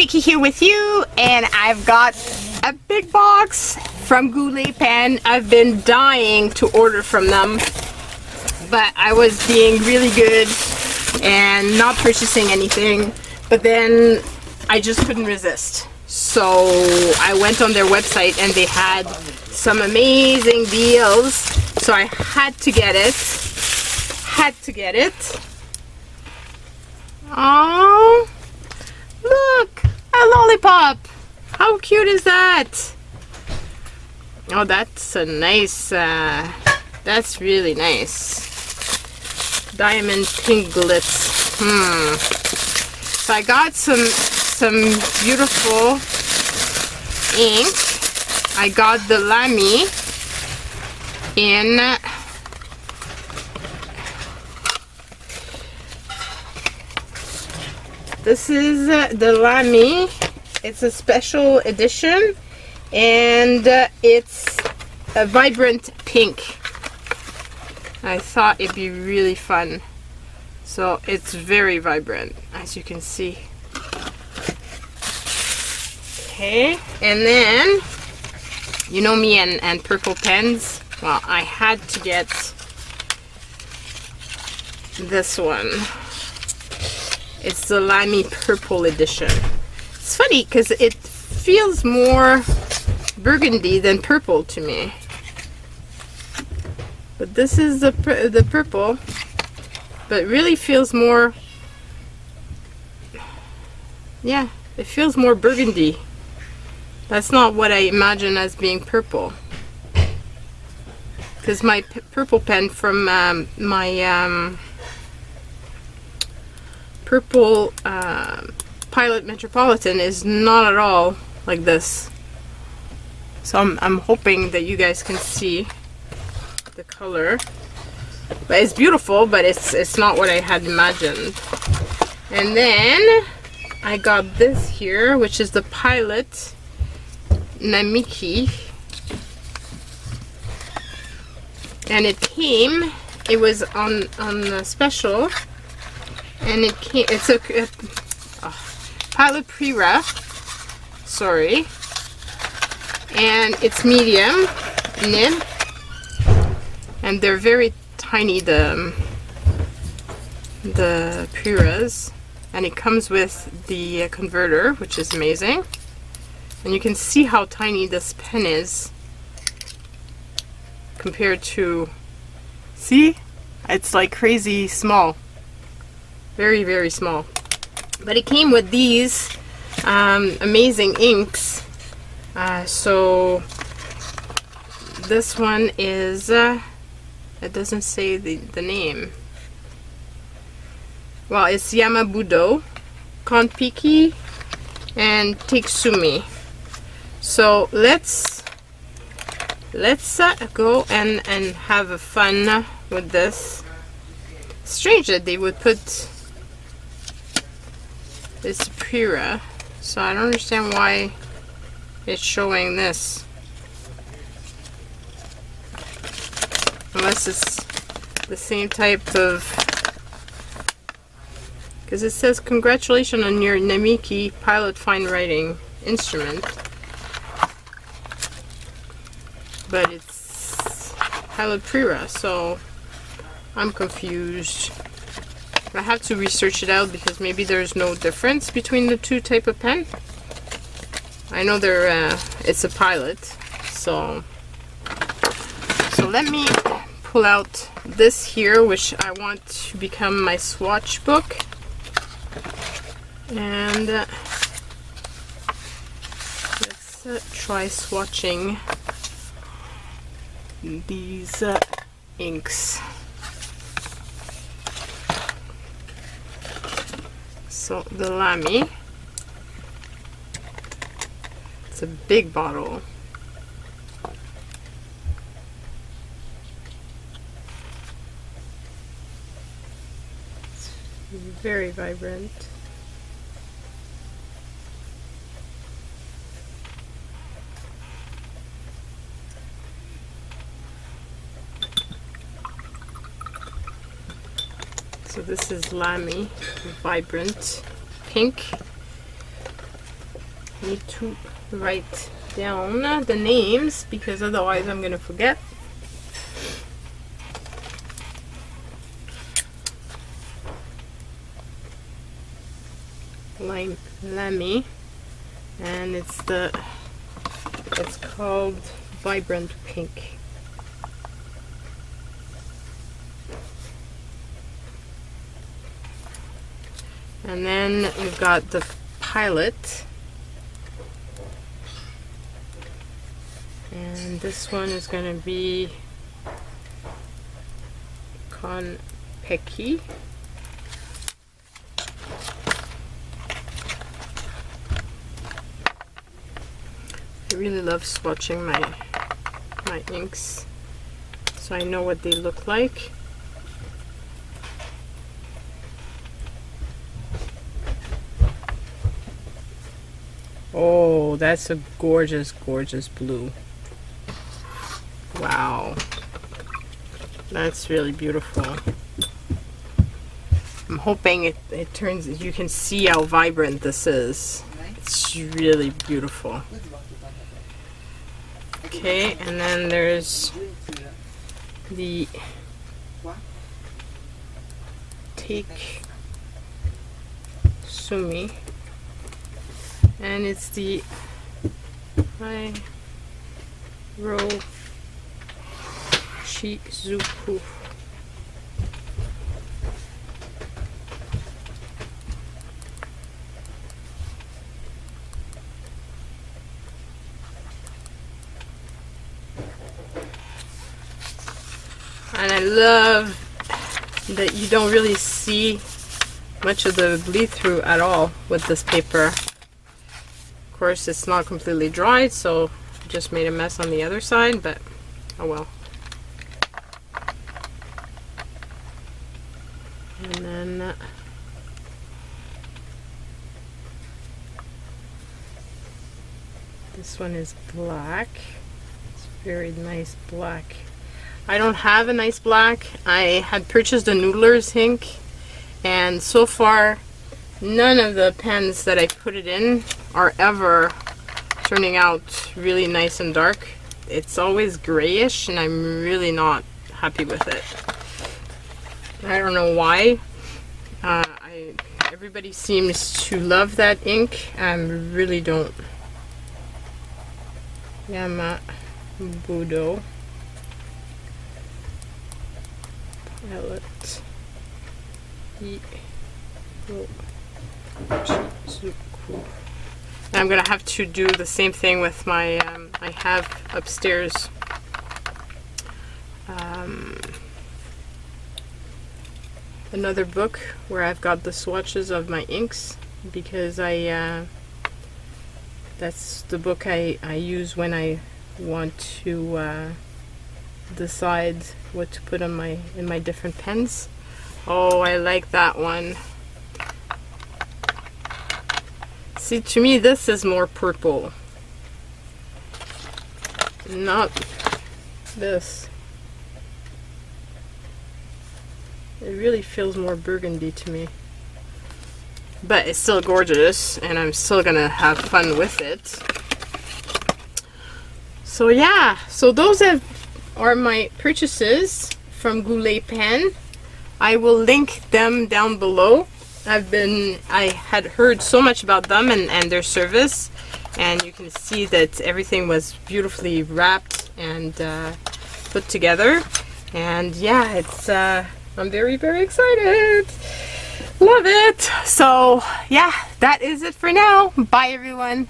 Vicky here with you, and I've got a big box from Goulet pen. I've been dying to order from them, but I was being really good and not purchasing anything, but then I just couldn't resist. So I went on their website and they had some amazing deals, so I had to get it. Oh, look, a lollipop. How cute is that? Oh, that's a nice, that's really nice. Diamond pink glitz. So I got some beautiful ink. I got the Lamy in this is the Lamy. It's a special edition, and it's a vibrant pink. I thought it'd be really fun. So it's very vibrant, as you can see. Okay, and then, you know me and purple pens. Well, I had to get this one. It's the Lamy Purple Edition. It's funny because it feels more burgundy than purple to me. But this is the purple, but it really feels more, yeah, it feels more burgundy. That's not what I imagine as being purple. Because my purple pen from my purple Pilot Metropolitan is not at all like this. So I'm hoping that you guys can see the color. But it's beautiful, but it's not what I had imagined. And then I got this here, which is the Pilot Namiki, and it was on the special, and it's a Pilot Prira, sorry, and it's medium nib, and they're very tiny, the Priras, and it comes with the converter, which is amazing. And you can see how tiny this pen is compared to, see? It's like crazy small. Very, very small. But it came with these amazing inks. So this one is, it doesn't say the name. Well, it's Yamabudo, Konpiki, and Tiksumi. So let's go and have a fun with this. Strange that they would put this Prira, so I don't understand why it's showing this, unless it's the same type of, because it says congratulations on your Namiki Pilot Fine Writing instrument. But it's Pilot Prira, so I'm confused. I have to research it out because maybe there's no difference between the two type of pen. I know it's a Pilot, so let me pull out this here, which I want to become my swatch book, and let's try swatching these inks. So the Lamy, it's a big bottle. It's very vibrant. So this is Lamy Vibrant Pink. need to write down the names because otherwise I'm gonna forget. Lamy, and it's called Vibrant Pink. And then we've got the Pilot, and this one is going to be Konpeki. I really love swatching my inks so I know what they look like. Oh, that's a gorgeous, gorgeous blue. Wow. That's really beautiful. I'm hoping it turns, you can see how vibrant this is. It's really beautiful. Okay, and then there's the Take Sumi, and it's the Shizuku. And I love that you don't really see much of the bleed through at all with this paper. Of course, it's not completely dried, so I just made a mess on the other side, but oh well. And then this one is black. It's very nice black. I don't have a nice black. I had purchased a Noodler's ink, and so far none of the pens that I put it in are ever turning out really nice and dark. It's always grayish, and I'm really not happy with it. I don't know why. Everybody seems to love that ink. I really don't. Yamabudo Pilot I'm gonna have to do the same thing with my I have upstairs another book where I've got the swatches of my inks, because that's the book I use when I want to decide what to put on in my different pens. Oh, I like that one. See, to me this is more purple, not this. It really feels more burgundy to me. But it's still gorgeous, and I'm still gonna have fun with it. So yeah, so those are my purchases from Goulet Pen. I will link them down below. I had heard so much about them and their service, and you can see that everything was beautifully wrapped and put together. And yeah, it's I'm very, very excited. Love it. So yeah, that is it for now. Bye everyone.